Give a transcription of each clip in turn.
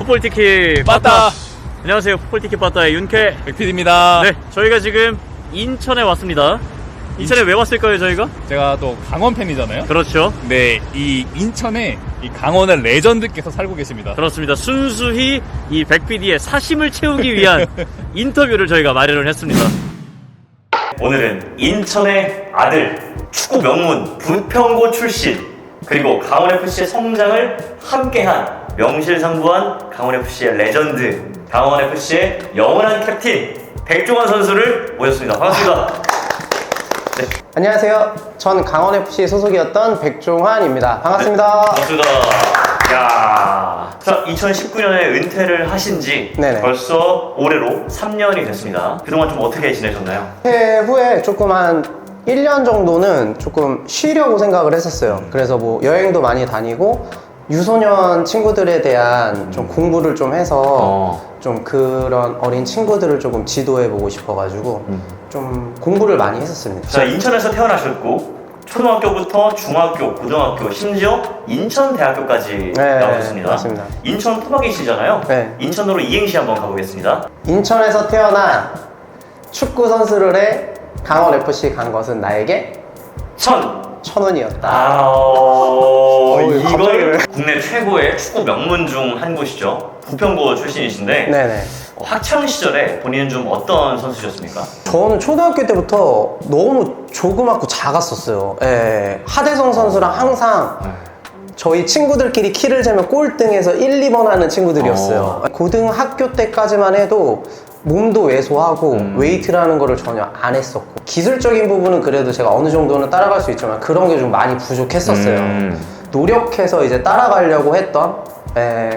풋볼티키 빠따. 안녕하세요. 풋볼티키 빠따의 윤케 백필입니다. 네, 저희가 지금 인천에 왔습니다. 인천에 왜 왔을까요, 저희가? 제가 또 강원 팬이잖아요. 그렇죠. 네, 이 인천에 이 강원의 레전드께서 살고 계십니다. 그렇습니다. 순수히 이 백PD의 사심을 채우기 위한 인터뷰를 저희가 마련을 했습니다. 오늘은 인천의 아들, 축구 명문 부평고 출신, 그리고 강원FC의 성장을 함께한 명실상부한 강원FC의 레전드, 강원FC의 영원한 캡틴 백종환 선수를 모셨습니다. 반갑습니다. 네. 안녕하세요. 전 강원FC 소속이었던 백종환입니다. 반갑습니다. 반갑습니다. 야, 자, 2019년에 은퇴를 하신 지 네네. 벌써 올해로 3년이 됐습니다. 그동안 좀 어떻게 지내셨나요? 은퇴 후에 조금 한 1년 정도는 조금 쉬려고 생각을 했었어요. 그래서 뭐 여행도 많이 다니고 유소년 친구들에 대한 좀 공부를 좀 해서 좀 그런 어린 친구들을 조금 지도해보고 싶어가지고 좀 공부를 많이 했었습니다. 자, 인천에서 태어나셨고 초등학교부터 중학교, 고등학교, 심지어 인천대학교까지 네, 나오셨습니다. 맞습니다. 인천 토박이시잖아요. 네. 인천으로 이행시 한번 가보겠습니다. 인천에서 태어나 축구 선수를 해 강원FC 간 것은 나에게 천운이었다. 이걸 국내 최고의 축구 명문 중 한 곳이죠. 부평고 출신이신데 네네. 학창 시절에 본인은 좀 어떤 선수셨습니까? 저는 초등학교 때부터 너무 조그맣고 작았었어요. 예. 하대성 선수랑 항상 저희 친구들끼리 키를 재면 꼴등해서 1, 2번 하는 친구들이었어요. 고등학교 때까지만 해도 몸도 왜소하고 웨이트라는 거를 전혀 안 했었고 기술적인 부분은 그래도 제가 어느 정도는 따라갈 수 있지만 그런 게 좀 많이 부족했었어요. 노력해서 이제 따라가려고 했던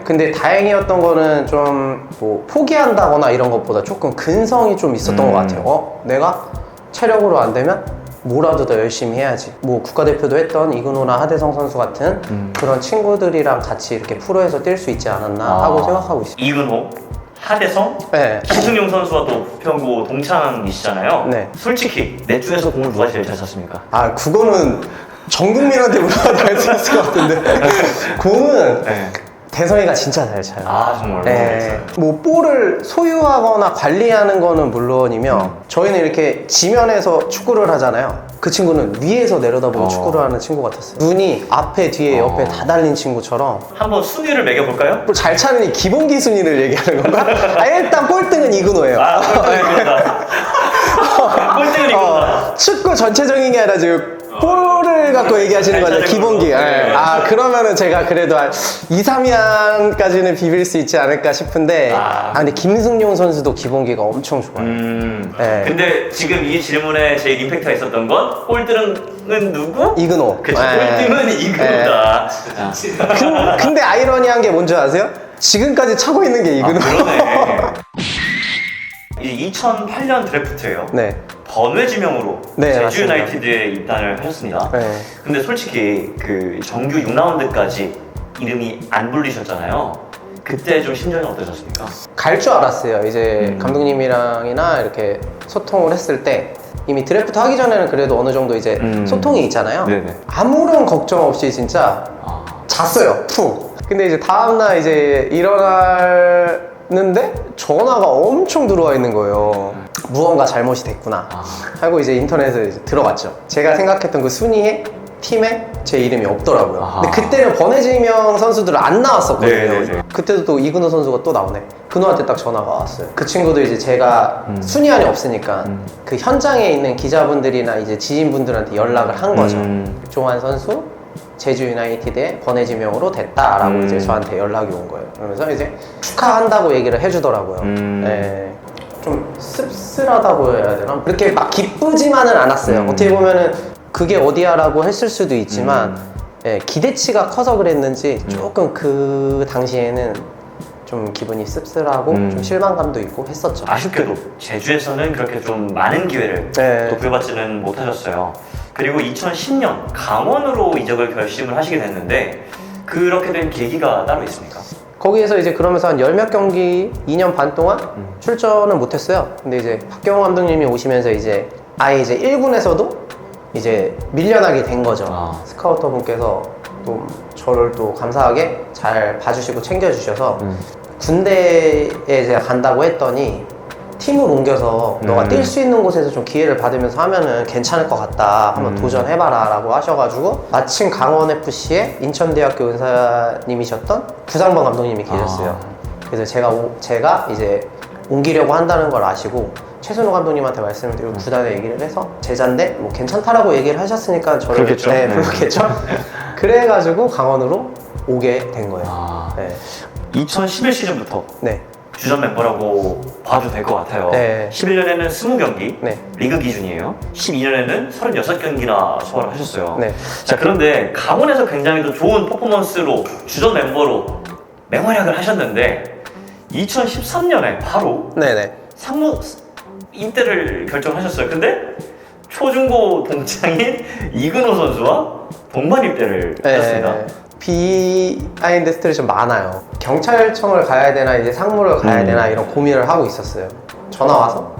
근데 다행이었던 거는 좀 뭐 포기한다거나 이런 것보다 조금 근성이 좀 있었던 것 같아요. 내가 체력으로 안 되면 뭐라도 더 열심히 해야지. 뭐 국가대표도 했던 이근호나 하대성 선수 같은 그런 친구들이랑 같이 이렇게 프로에서 뛸 수 있지 않았나 하고 생각하고 있어요. 이근호, 하대성, 네. 김승용 선수와 또 부평고 동창이시잖아요. 네. 솔직히 넷 중에서 공을 누가 제일 잘 찼습니까? 아, 그거는 전 국민한테 물어봐도 알 수 있을 것 같은데. 공은 네. 대성이가 진짜 잘 차요. 아, 정말로? 네. 뭐 볼을 소유하거나 관리하는 거는 물론이면 저희는 이렇게 지면에서 축구를 하잖아요. 그 친구는 위에서 내려다보고 축구를 하는 친구 같았어요. 눈이 앞에 뒤에 옆에 다 달린 친구처럼. 한번 순위를 매겨볼까요? 볼 잘 차는 이 기본기 순위를 얘기하는 건가? 아, 일단 꼴등은 이근호예요. 꼴등은 이거다. 꼴등은 이거다. 축구 전체적인 게 아니라 지금 볼을 갖고 얘기하시는 거죠. 기본기. 네. 아, 그러면은 제가 그래도 한 2, 3위안까지는 비빌 수 있지 않을까 싶은데. 근데 김승용 선수도 기본기가 엄청 좋아요. 네. 근데 지금 이 질문에 제일 임팩트가 있었던 건 꼴등은 누구? 이근호. 그쵸, 네. 꼴등은 이근호다. 근데 아이러니한 게 뭔지 아세요? 지금까지 차고 있는 게 이근호. 그러네. 이제 2008년 드래프트예요. 네. 번외 지명으로 네, 제주 맞습니다. 유나이티드에 입단을 하셨습니다. 네. 근데 솔직히 그 정규 6라운드까지 이름이 안 불리셨잖아요. 그때 좀 심정이 어떠셨습니까? 갈 줄 알았어요. 이제 감독님이랑이나 이렇게 소통을 했을 때 이미 드래프트 하기 전에는 그래도 어느 정도 이제 소통이 있잖아요. 네네. 아무런 걱정 없이 진짜 잤어요. 푹. 근데 이제 다음날 이제 일어났는데 전화가 엄청 들어와 있는 거예요. 무언가 잘못이 됐구나 하고 이제 인터넷에 이제 들어갔죠. 제가 생각했던 그 순위에 팀에 제 이름이 없더라고요. 근데 그때는 번외지명 선수들은 안 나왔었거든요. 네네네. 그때도 또 이근호 선수가 또 나오네. 근호한테 딱 전화가 왔어요. 그 친구도 이제 제가 순위 안에 없으니까 그 현장에 있는 기자분들이나 이제 지인분들한테 연락을 한 거죠. 종환 선수 제주 유나이티드의 번외지명으로 됐다라고 이제 저한테 연락이 온 거예요. 그러면서 이제 축하한다고 얘기를 해주더라고요. 네. 좀 씁쓸하다고 해야 되나? 그렇게 막 기쁘지만은 않았어요. 어떻게 보면은 그게 어디야라고 했을 수도 있지만 예, 기대치가 커서 그랬는지 조금 그 당시에는 좀 기분이 씁쓸하고 좀 실망감도 있고 했었죠. 아쉽게도 제주에서는 그렇게 좀 많은 기회를 네. 또 부여받지는 못하셨어요. 그리고 2010년 강원으로 이적을 결심을 하시게 됐는데 그렇게 된 계기가 따로 있습니까? 거기에서 이제 그러면서 한 10몇 경기 2년 반 동안 출전을 못했어요. 근데 이제 박경호 감독님이 오시면서 이제 아예 이제 1군에서도 이제 밀려나게 된 거죠. 스카우터 분께서 또 저를 또 감사하게 잘 봐주시고 챙겨주셔서 군대에 제가 간다고 했더니 팀을 옮겨서 너가 뛸 수 있는 곳에서 좀 기회를 받으면서 하면은 괜찮을 것 같다. 한번 도전해봐라 라고 하셔가지고 마침 강원FC에 인천대학교 은사님이셨던 구상범 감독님이 계셨어요. 그래서 제가 이제 옮기려고 한다는 걸 아시고 최순호 감독님한테 말씀을 드리고 구단에 얘기를 해서 제자인데 뭐 괜찮다라고 얘기를 하셨으니까 저를 그렇겠죠. 네, 네. 그렇겠죠. 그래가지고 강원으로 오게 된 거예요. 네. 2011 시즌부터 네. 주전 멤버라고 봐도 될 것 같아요. 네. 11년에는 20경기, 네. 리그 기준이에요. 12년에는 36경기나 소화를 하셨어요. 네. 자, 그런데 강원에서 굉장히 또 좋은 퍼포먼스로 주전 멤버로 맹활약을 하셨는데 2013년에 바로 네네. 상무 입대를 결정하셨어요. 근데 초중고 동창인 이근호 선수와 동반 입대를 하셨습니다. 비하인드 스토리 좀 많아요. 경찰청을 가야 되나 이제 상무를 가야 되나 이런 고민을 하고 있었어요. 전화 와서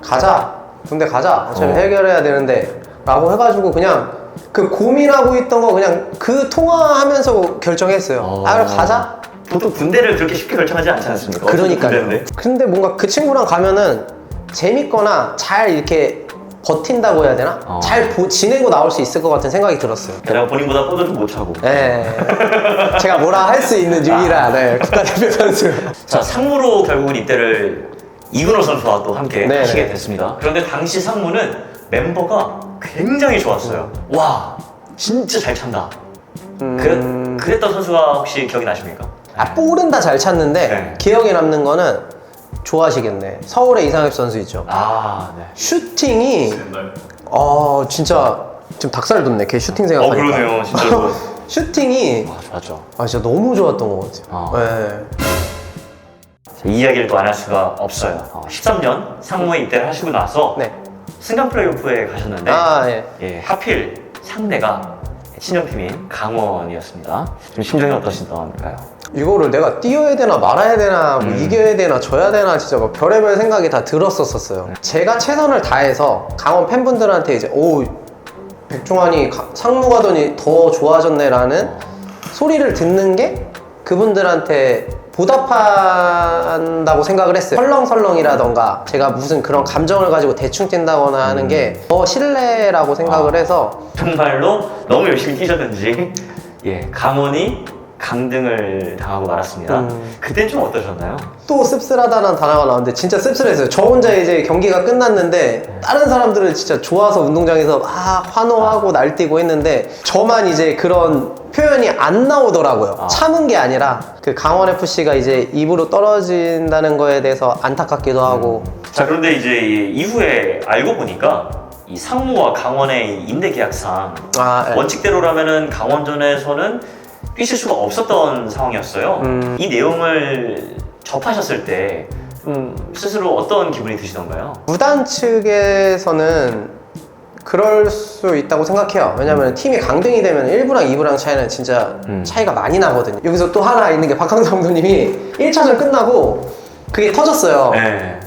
가자, 군대 가자. 어차피 해결해야 되는데 라고 해가지고 그냥 그 고민하고 있던 거 그냥 그 통화하면서 결정했어요. 아 그럼 가자. 보통 군대를 그렇게 쉽게 결정하지 않지 않습니까? 그러니까요. 군대인데. 근데 뭔가 그 친구랑 가면은 재밌거나 잘 이렇게 버틴다고 해야 되나? 잘 지내고 나올 수 있을 것 같은 생각이 들었어요. 게다가 본인보다 뽀도 좀 못 차고. 네. 제가 뭐라 할 수 있는 유일한 네, 국가대표 선수. 자, 상무로 결국은 입대를 이근호 선수와 또 함께 네네. 하시게 됐습니다. 그런데 당시 상무는 멤버가 굉장히 좋았어요. 와, 진짜 잘 찬다. 그랬던 선수가 혹시 기억이 나십니까? 아, 볼은 다 잘 찼는데 네. 기억에 남는 거는 좋아하시겠네. 서울의 이상엽 선수 있죠. 아, 네. 슈팅이 진짜 지금 닭살 돋네. 걔 슈팅 생각하니까. 그러네요, 진짜로. 슈팅이 좋았죠. 진짜 너무 좋았던 것 같아요. 네. 이 이야기를 또 안 할 수가 없어요. 13년 상무에 입대를 하시고 나서 네. 승강 플레이오프에 가셨는데 예. 예, 하필 상대가 친정팀인 강원이었습니다. 지금 심정이 어떠신가요? 이거를 내가 뛰어야 되나 말아야 되나 뭐 이겨야 되나 져야 되나 진짜 막 별의별 생각이 다 들었었어요. 제가 최선을 다해서 강원 팬분들한테 이제 오 백종환이 상무 가더니 더 좋아졌네라는 소리를 듣는 게 그분들한테 보답한다고 생각을 했어요. 설렁설렁이라던가 제가 무슨 그런 감정을 가지고 대충 뛴다거나 하는 게 더 신뢰라고 생각을 해서 정말로 너무 열심히 뛰셨는지 예, 강원이 강등을 당하고 말았습니다. 그땐 좀 어떠셨나요? 또 씁쓸하다는 단어가 나오는데 진짜 씁쓸했어요. 저 혼자 이제 경기가 끝났는데 다른 사람들은 진짜 좋아서 운동장에서 환호하고 날뛰고 했는데 저만 이제 그런 표현이 안 나오더라고요. 참은 게 아니라 그 강원FC가 이제 입으로 떨어진다는 거에 대해서 안타깝기도 하고. 자, 그런데 이제 이후에 알고 보니까 이 상무와 강원의 임대 계약상 네. 원칙대로라면은 강원전에서는 뛰실 수가 없었던 상황이었어요. 이 내용을 접하셨을 때 스스로 어떤 기분이 드시던가요? 구단 측에서는 그럴 수 있다고 생각해요. 왜냐면 팀이 강등이 되면 1부랑 2부랑 차이는 진짜 차이가 많이 나거든요. 여기서 또 하나 있는 게 박항서 감독님이 1차전 끝나고 그게 터졌어요. 네.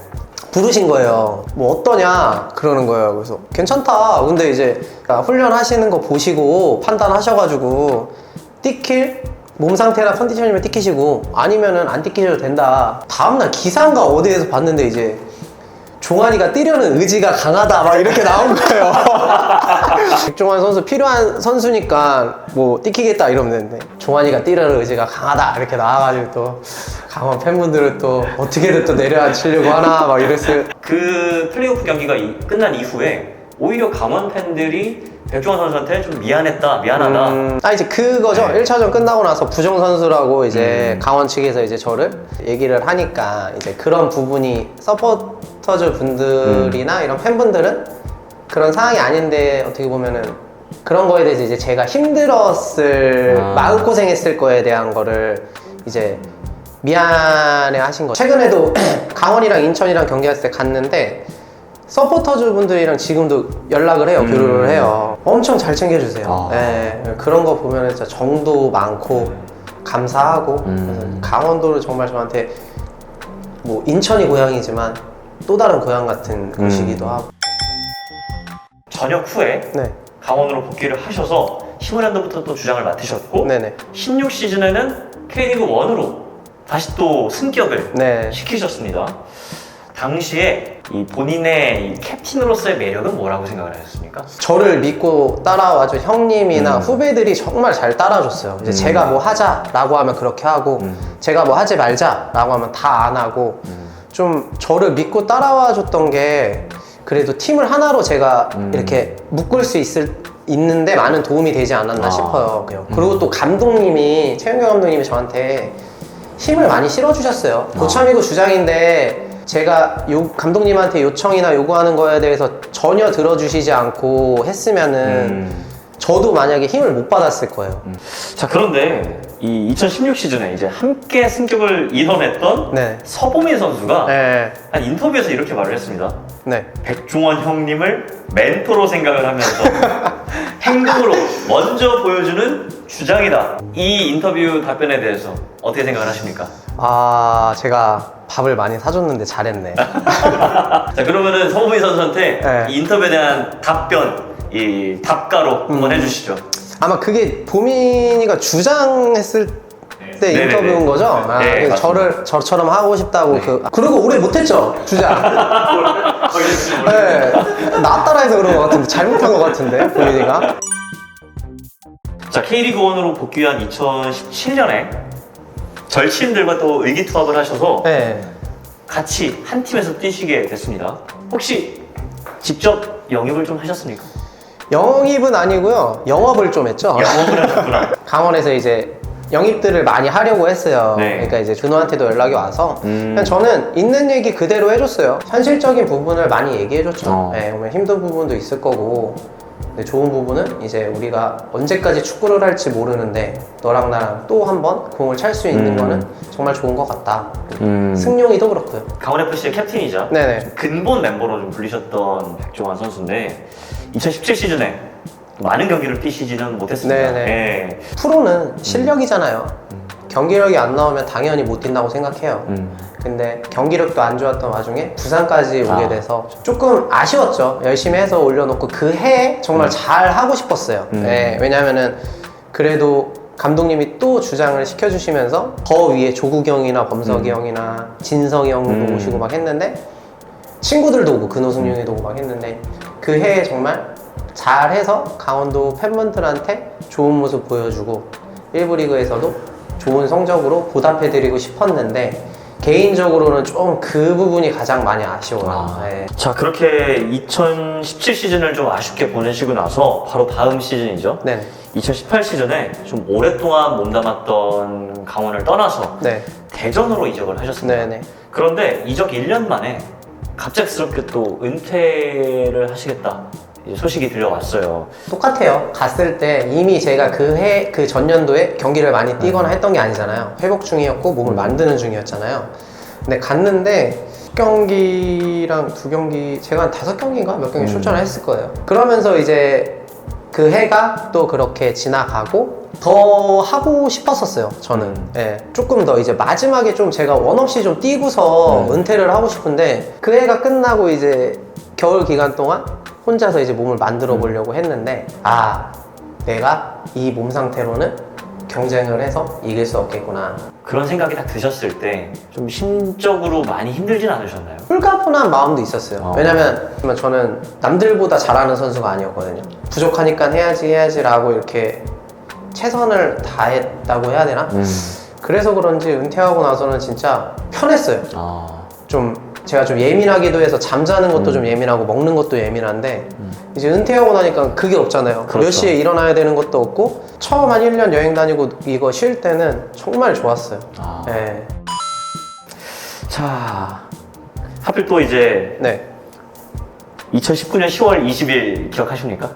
부르신 거예요. 뭐 어떠냐 그러는 거예요. 그래서 괜찮다. 근데 이제 훈련하시는 거 보시고 판단하셔가지고 뛰킬 몸 상태나 컨디션이면 뛰키시고 아니면은 안 뛰키셔도 된다. 다음날 기사인가 어디에서 봤는데 이제 종환이가 뛰려는 의지가 강하다 막 이렇게 나온 거예요. 백종환 선수 필요한 선수니까 뭐 뛰키겠다 이러면 되는데 종환이가 뛰려는 의지가 강하다 이렇게 나와가지고 또 강원 팬분들은 또 어떻게든 또 내려앉히려고 하나 막 이랬어요. 그 플레이오프 경기가 끝난 이후에 오히려 강원 팬들이 백종원 선수한테 좀 미안하다. 이제 그거죠. 네. 1차전 끝나고 나서 부정 선수라고 이제 강원 측에서 이제 저를 얘기를 하니까 이제 그런 부분이 서포터즈 분들이나 이런 팬분들은 그런 상황이 아닌데 어떻게 보면은 그런 거에 대해서 이제 제가 힘들었을 마음고생했을 거에 대한 거를 이제 미안해 하신 거죠. 최근에도 강원이랑 인천이랑 경기했을 때 갔는데 서포터즈 분들이랑 지금도 연락을 해요. 교류를 해요. 엄청 잘 챙겨주세요. 네, 그런 거 보면 진짜 정도 많고 감사하고 그래서 강원도는 정말 저한테 뭐 인천이 고향이지만 또 다른 고향 같은 곳이기도 하고. 전역 후에 네. 강원으로 복귀를 하셔서 15년도부터 또 주장을 맡으셨고 네네. 16 시즌에는 K리그 1으로 다시 또 승격을 네. 시키셨습니다. 당시에 이 본인의 이 캡틴으로서의 매력은 뭐라고 생각을 하셨습니까? 저를 믿고 따라와준 형님이나 후배들이 정말 잘 따라줬어요. 이제 제가 뭐 하자라고 하면 그렇게 하고, 제가 뭐 하지 말자라고 하면 다 안 하고, 좀 저를 믿고 따라와줬던 게 그래도 팀을 하나로 제가 이렇게 묶을 수 있는데 많은 도움이 되지 않았나 싶어요. 그리고 또 감독님이, 최영규 감독님이 저한테 힘을 많이 실어주셨어요. 고참이고 주장인데 제가 감독님한테 요청이나 요구하는 거에 대해서 전혀 들어주시지 않고 했으면은 저도 만약에 힘을 못 받았을 거예요. 자, 그런데 이 2016 시즌에 이제 함께 승격을 이뤄냈던 네. 서보민 선수가 네. 한 인터뷰에서 이렇게 말을 했습니다. 네. 백종원 형님을 멘토로 생각을 하면서 행동으로 먼저 보여주는 주장이다. 이 인터뷰 답변에 대해서 어떻게 생각을 하십니까? 아, 제가 밥을 많이 사줬는데 잘했네. 자, 그러면은 서보민 선수한테 네. 이 인터뷰에 대한 답변, 이 답가로 한번 해주시죠. 아마 그게 보민이가 주장했을 때 네네네. 인터뷰인 거죠? 아, 네, 그래서 맞습니다. 저처럼 하고 싶다고 그리고 오래 못했죠, 주장. 네, 나 따라해서 그런 것 같은데, 잘못한 것 같은데, 보민이가. 자, K리그 1으로 복귀한 2017년에 절친들과 또 의기투합을 하셔서 네. 같이 한 팀에서 뛰시게 됐습니다. 혹시 직접 영입을 좀 하셨습니까? 영입은 아니고요, 영업을 좀 했죠. 영업을 하셨구나. 강원에서 이제 영입들을 많이 하려고 했어요. 네. 그러니까 이제 준호한테도 연락이 와서 그냥 저는 있는 얘기 그대로 해줬어요. 현실적인 부분을 많이 얘기해줬죠. 네, 보면 힘든 부분도 있을 거고, 근데 좋은 부분은 이제 우리가 언제까지 축구를 할지 모르는데 너랑 나랑 또 한 번 공을 찰 수 있는 거는 정말 좋은 것 같다. 승용이도 그렇고요. 강원FC의 캡틴이자 네네. 근본 멤버로 좀 불리셨던 백종원 선수인데 2017 시즌에 많은 경기를 뛰시지는 못했습니다. 네네. 네. 프로는 실력이잖아요. 경기력이 안 나오면 당연히 못 뛴다고 생각해요. 근데 경기력도 안 좋았던 와중에 부산까지 오게 돼서 조금 아쉬웠죠. 열심히 해서 올려놓고 그 해에 정말 잘 하고 싶었어요. 네, 왜냐면은 그래도 감독님이 또 주장을 시켜주시면서 더 위에 조국이 형이나 범석이 형이나 진성이 형도 오시고 막 했는데, 친구들도 오고 근호승용이도 오고 막 했는데, 그 해에 정말 잘해서 강원도 팬분들한테 좋은 모습 보여주고 1부 리그에서도 좋은 성적으로 보답해드리고 싶었는데, 개인적으로는 좀 그 부분이 가장 많이 아쉬워요. 네. 자, 그렇게 2017 시즌을 좀 아쉽게 보내시고 나서 바로 다음 시즌이죠. 네. 2018 시즌에 좀 오랫동안 몸담았던 강원을 떠나서 네. 대전으로 이적을 하셨습니다. 네네. 그런데 이적 1년 만에 갑작스럽게 또 은퇴를 하시겠다 이제 소식이 들려왔어요. 똑같아요. 갔을 때 이미 제가 그 전년도에 경기를 많이 뛰거나 했던 게 아니잖아요. 회복 중이었고 몸을 만드는 중이었잖아요. 근데 갔는데 경기랑 2경기, 제가 한 5경기인가 몇 경기 출전을 했을 거예요. 그러면서 이제 그 해가 또 그렇게 지나가고 더 하고 싶었었어요, 저는. 예, 조금 더 이제 마지막에 좀 제가 원 없이 좀 뛰고서 은퇴를 하고 싶은데, 그 해가 끝나고 이제 겨울 기간 동안 혼자서 이제 몸을 만들어 보려고 했는데, 아, 내가 이 몸 상태로는 경쟁을 해서 이길 수 없겠구나. 그런 생각이 딱 드셨을 때 좀 심적으로 많이 힘들진 않으셨나요? 홀가분한 마음도 있었어요. 왜냐면 저는 남들보다 잘하는 선수가 아니었거든요. 부족하니까 해야지라고 이렇게 최선을 다했다고 해야 되나? 그래서 그런지 은퇴하고 나서는 진짜 편했어요. 좀 제가 좀 예민하기도 해서 잠자는 것도 좀 예민하고 먹는 것도 예민한데, 이제 은퇴하고 나니까 그게 없잖아요. 그렇죠. 몇 시에 일어나야 되는 것도 없고, 처음 한 1년 여행 다니고 이거 쉴 때는 정말 좋았어요. 네. 자, 하필 또 이제 네. 2019년 10월 20일 기억하십니까?